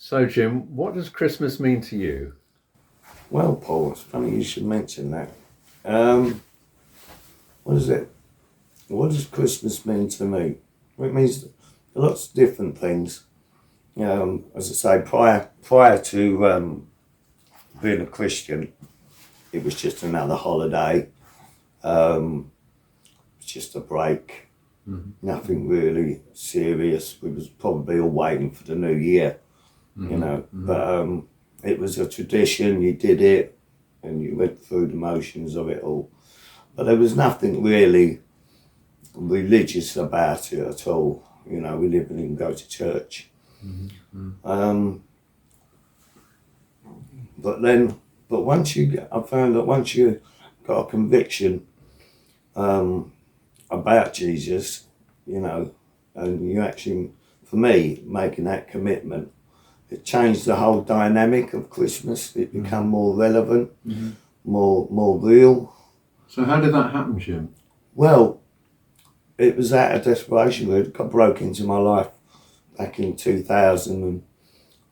So, Jim, what does Christmas mean to you? Well, Paul, it's funny you should mention that. Um, what is it? What does Christmas mean to me? Well, it means lots of different things. As I say, prior to being a Christian, it was just another holiday. It's just a break. Nothing really serious. We was probably all waiting for the new year, But it was a tradition. You did it, and you went through the motions of it all. But there was nothing really religious about it at all. We didn't go to church. Um, but then, I found that once you got a conviction about Jesus, and you actually, for me, making that commitment, it changed the whole dynamic of Christmas. It became more relevant, more real. So, how did that happen, Jim? Well, it was out of desperation. It got broke into my life back in 2000 and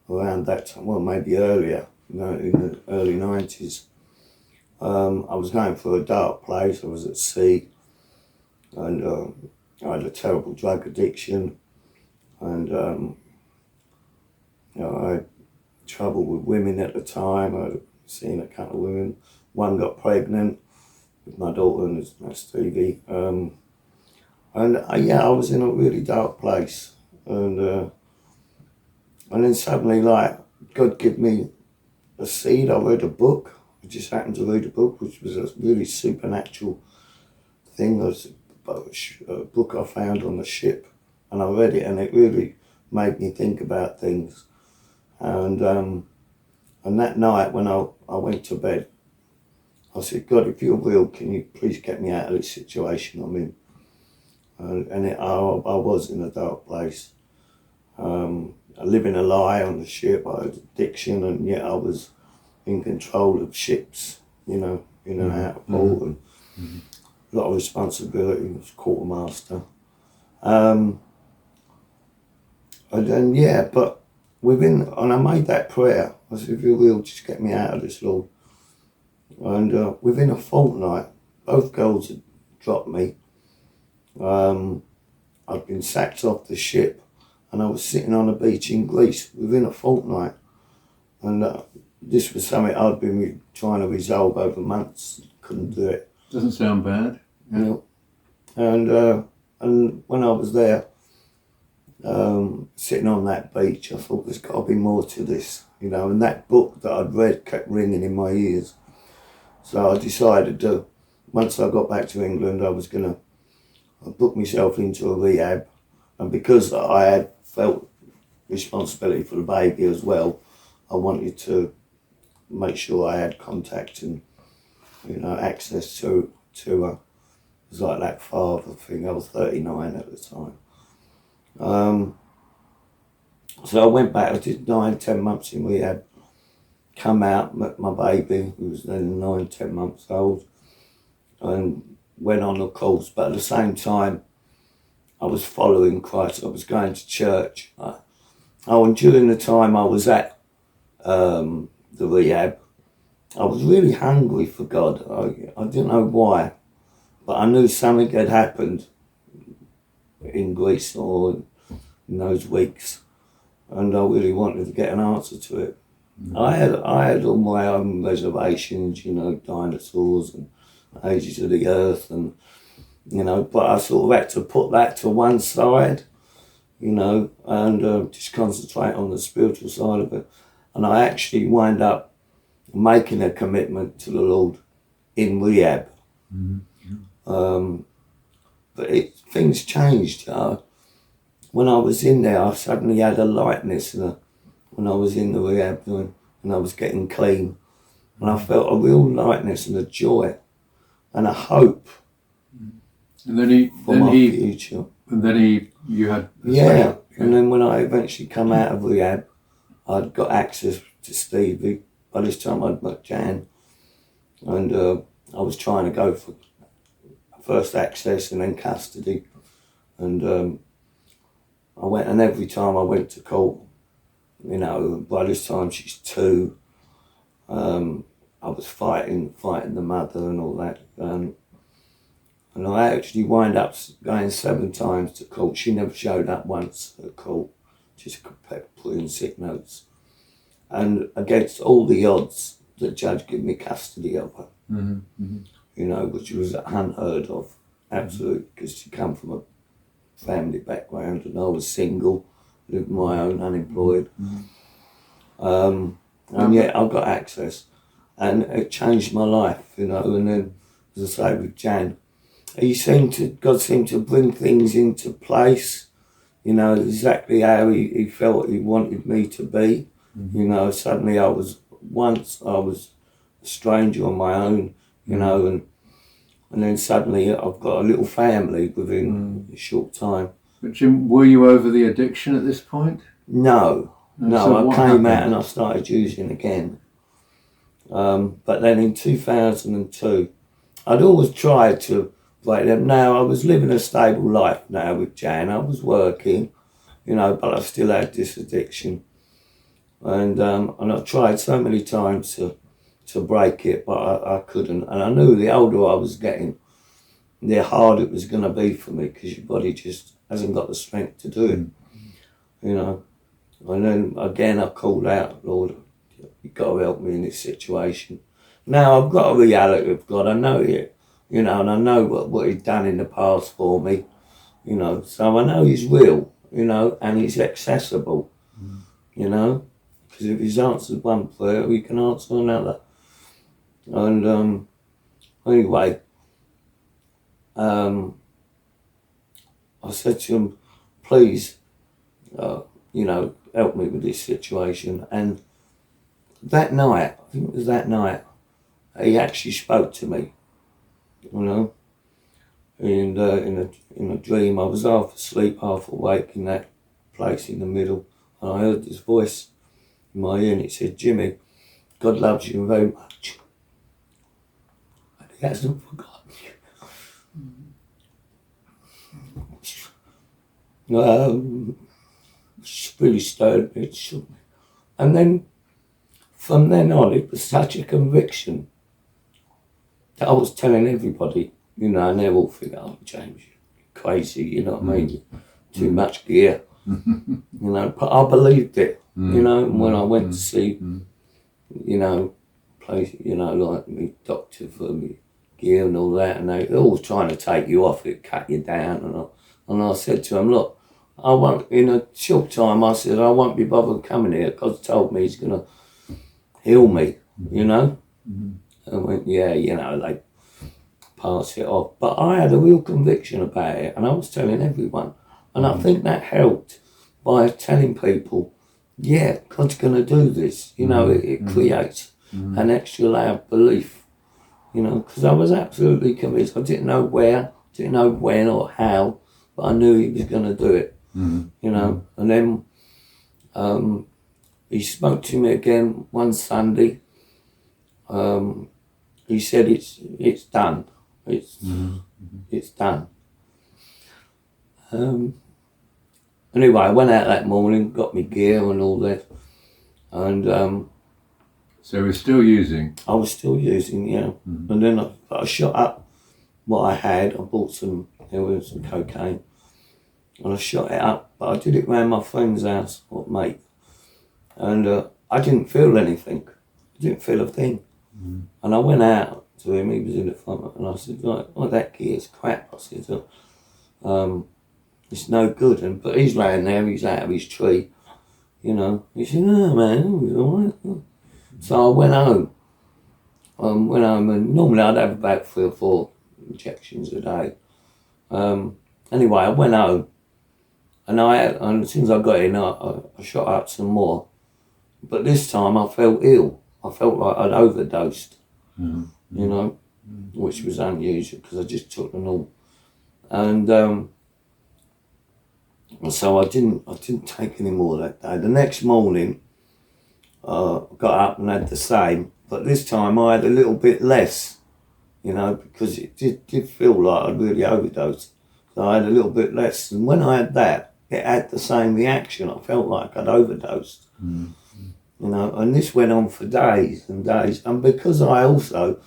around that time, well, maybe earlier, in the early 90s. I was going through a dark place. I was at sea, and I had a terrible drug addiction, and I had trouble with women at the time. I'd seen a couple of women. One got pregnant with my daughter, and that's Stevie. I was in a really dark place, and then suddenly, like, God gave me a seed. I read a book. I just happened to read a book, which was a really supernatural thing. It was a book I found on the ship, and I read it, and it really made me think about things. And that night when I went to bed, I said, God, if you're real, can you please get me out of this situation I'm in? I was in a dark place. Living a lie on the ship. I had addiction, and yet I was in control of ships, in and out of port, and a lot of responsibility. I was quartermaster. And then, but and I made that prayer. I said, if you will, just get me out of this, Lord. And within a fortnight, both girls had dropped me. I'd been sacked off the ship, and I was sitting on a beach in Greece within a fortnight. And this was something I'd been trying to resolve over months. Couldn't do it. Doesn't sound bad. Yeah. And when I was there, sitting on that beach, I thought there's got to be more to this, and that book that I'd read kept ringing in my ears. So I decided to, once I got back to England, I was going to book myself into a rehab. And because I had felt responsibility for the baby as well, I wanted to make sure I had contact and, access to it was like that father thing. I was 39 at the time. So I went back, I did 9-10 months in rehab, come out, met my baby, who was then 9-10 months old, and went on the course. But at the same time, I was following Christ. I was going to church. And during the time I was at the rehab, I was really hungry for God. I didn't know why, but I knew something had happened in Greece or in those weeks, and I really wanted to get an answer to it. I had all my own reservations, dinosaurs and ages of the earth, and but I sort of had to put that to one side, and just concentrate on the spiritual side of it. And I actually wind up making a commitment to the Lord in rehab. But things changed. When I was in there, I suddenly had a lightness when I was in the rehab and I was getting clean. And I felt a real lightness and a joy and a hope And then for my future. You had And then when I eventually come out of rehab, I'd got access to Stevie. By this time I'd met Jan, and I was trying to go for first access and then custody. And I went, and every time I went to court, You know, by this time she's 2. I was fighting the mother and all that. And I actually wind up going 7 times to court. She never showed up once at court. Just kept putting sick notes. And against all the odds, the judge gave me custody of her. You know, which was unheard of, absolutely, because she come from a family background and I was single, lived my own, unemployed. And yet I got access, and it changed my life, you know. And then, as I say, with Jan, God seemed to bring things into place, you know, exactly how he felt he wanted me to be. You know, suddenly once I was a stranger on my own, you know, and then suddenly I've got a little family within a short time. But Jim, were you over the addiction at this point? No, So I what came happened? out and I started using again. But then in 2002, I'd always tried to break them. Now I was living a stable life now with Jan. I was working, you know, but I still had this addiction. And I tried so many times to break it, but I couldn't. And I knew the older I was getting, the harder it was going to be for me, because your body just hasn't got the strength to do it, you know. And then again I called out, Lord, you've got to help me in this situation. Now I've got a reality of God, I know it, you know, and I know what he's done in the past for me, you know. So I know he's real, you know, and he's accessible, you know, because if he's answered one prayer, he can answer another. And anyway, I said to him, please, you know, help me with this situation. And that night, I think it was that night, he actually spoke to me, you know. And in a dream, I was half asleep, half awake in that place in the middle. And I heard this voice in my ear, and it said, Jimmy, God loves you very much. And he hasn't forgotten you. Really stirred me, it shook me. And then, from then on, it was such a conviction that I was telling everybody, you know, and they all think, oh, James, you're crazy, you know what I mean? Too much gear, you know, but I believed it, you know. And when I went to see, you know, place, you know, like me doctor for me gear and all that, and they were all trying to take you off it, cut you down, and I said to them, look, I won't, in a short time, I said, I won't be bothered coming here. God told me he's going to heal me, you know. And I went, yeah, you know, they pass it off. But I had a real conviction about it, and I was telling everyone. And I think that helped by telling people, yeah, God's going to do this. You know, it creates an extra layer of belief, you know, because I was absolutely convinced. I didn't know where, didn't know when or how, but I knew he was going to do it, you know. And then he spoke to me again one Sunday. He said, it's done. It's done. Anyway, I went out that morning, got my gear and all that, and So we're still using. I was still using, yeah. And then I shot up what I had. I bought some heroin, some cocaine, and I shot it up. But I did it around my friend's house, or mate, and I didn't feel anything. I didn't feel a thing. And I went out to him. He was in the front, and I said, "Right, oh, that gear's crap." I said, "It's no good." But he's laying there. He's out of his tree, you know. He said, "Oh man, it was all right." So I went home. And normally I'd have about 3 or 4 injections a day. Anyway, I went home, and as soon as I got in, I shot up some more. But this time I felt ill. I felt like I'd overdosed, you know, which was unusual because I just took them all. And so I didn't take any more that day. The next morning, I got up and had the same, but this time I had a little bit less, you know, because it did feel like I'd really overdosed. So I had a little bit less, and when I had that, it had the same reaction. I felt like I'd overdosed. You know, and this went on for days and days. And because I also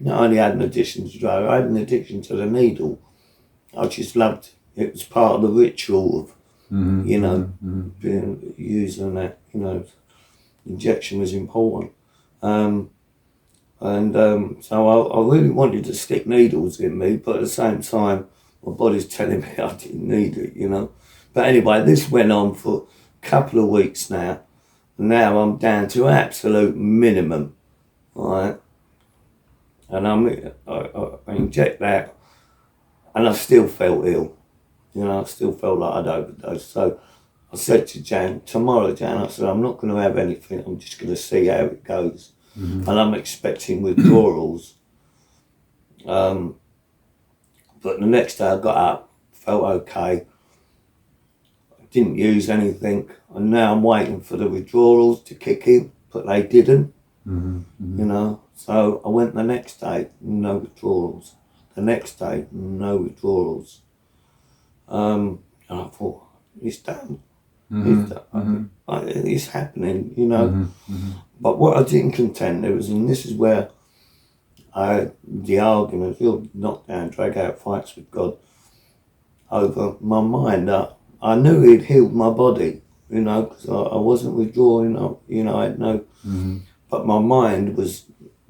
not only had an addiction to drug, I had an addiction to the needle. I just loved it. It was part of the ritual of, you know, being using that, you know, injection was important. So I really wanted to stick needles in me, but at the same time, my body's telling me I didn't need it, you know. But anyway, this went on for a couple of weeks now. Now I'm down to absolute minimum, right? And I inject that, and I still felt ill. You know, I still felt like I'd overdosed. So I said to Jan, tomorrow, Jan, I said, I'm not going to have anything. I'm just going to see how it goes. And I'm expecting withdrawals. But the next day I got up, felt okay. I didn't use anything. And now I'm waiting for the withdrawals to kick in, but they didn't. You know, so I went the next day, no withdrawals. The next day, no withdrawals. And I thought, it's done. It's done. It's happening, you know. But what I didn't contend there was, and this is where I had the argument, real knockdown, drag out fights with God over my mind. I knew He'd healed my body, you know, because I wasn't withdrawing, you know, I had no. But my mind was,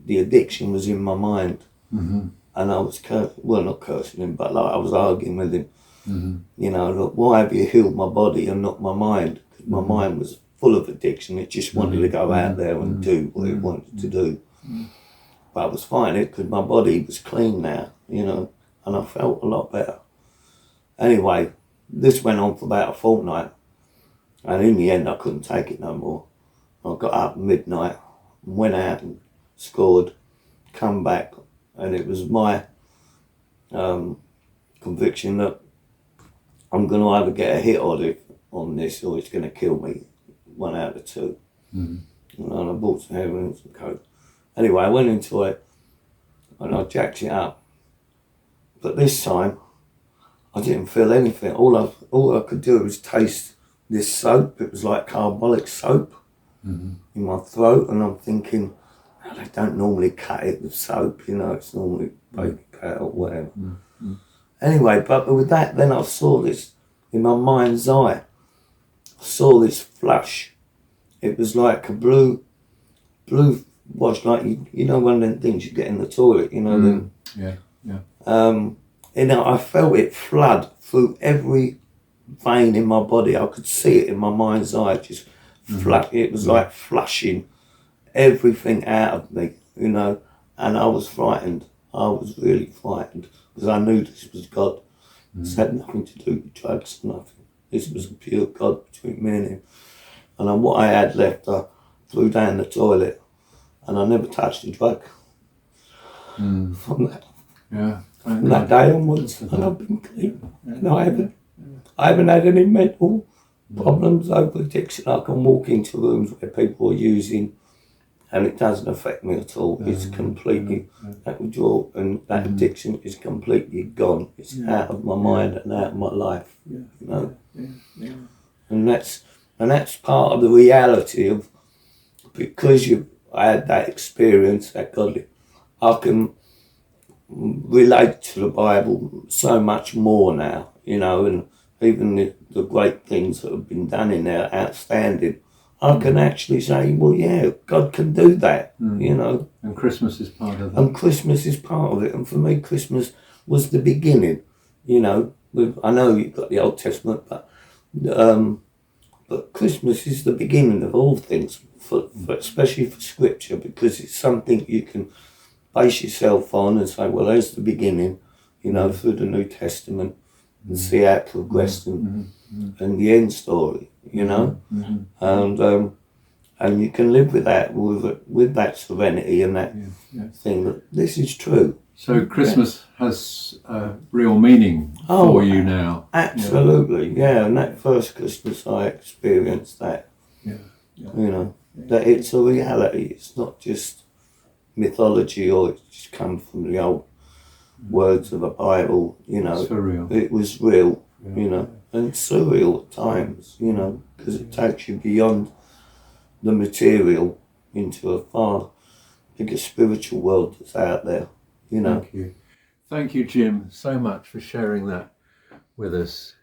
the addiction was in my mind. And I was not cursing him, but like I was arguing with him. You know, look, why have you healed my body and not my mind? Because my mind was full of addiction. It just wanted to go out there and do what it wanted to do. But I was fighting it because my body was clean now, you know, and I felt a lot better. Anyway, this went on for about a fortnight, and in the end I couldn't take it no more. I got up at midnight, went out and scored, come back, and it was my conviction that I'm going to either get a hit on this or it's going to kill me. One out of two. And I bought some heroin and some coke. Anyway, I went into it and I jacked it up. But this time, I didn't feel anything. All I could do was taste this soap. It was like carbolic soap in my throat, and I'm thinking, oh, they don't normally cut it with soap, you know, it's normally baby powder or whatever. Anyway, but with that, then I saw this in my mind's eye. I saw this flush. It was like a blue wash, like you know, one of them things you get in the toilet, you know. You know, I felt it flood through every vein in my body. I could see it in my mind's eye, just flood. It was like flushing everything out of me, you know. And I was frightened. I was really frightened because I knew this was God. This had nothing to do with drugs, nothing. This was a pure God between me and Him. And then what I had left, I threw down the toilet, and I never touched a drug. From that day onwards, and I've been clean. And I haven't had any mental problems over addiction. I can walk into rooms where people are using, and it doesn't affect me at all. It's completely, that withdrawal and that addiction is completely gone. It's out of my mind and out of my life, you know. And that's part of the reality of, because I had that experience, that godly, I can relate to the Bible so much more now, you know, and even the great things that have been done in there, outstanding. I can actually say, well, yeah, God can do that, you know. And Christmas is part of that. And Christmas is part of it. And for me, Christmas was the beginning, you know. I know you've got the Old Testament, but Christmas is the beginning of all things, especially for Scripture, because it's something you can base yourself on and say, well, there's the beginning, you know, through the New Testament, and see how it progressed and the end story, you know. And you can live with that, with that serenity and that thing that this is true. So Christmas has real meaning for you now. Absolutely, yeah. And that first Christmas I experienced that, you know, that it's a reality. It's not just mythology or it's just come from the old words of the Bible, you know. It's for real. It was real, you know. and surreal at times, you know, because it takes you beyond the material into a far bigger spiritual world that's out there, you know. Thank you, Jim, so much for sharing that with us.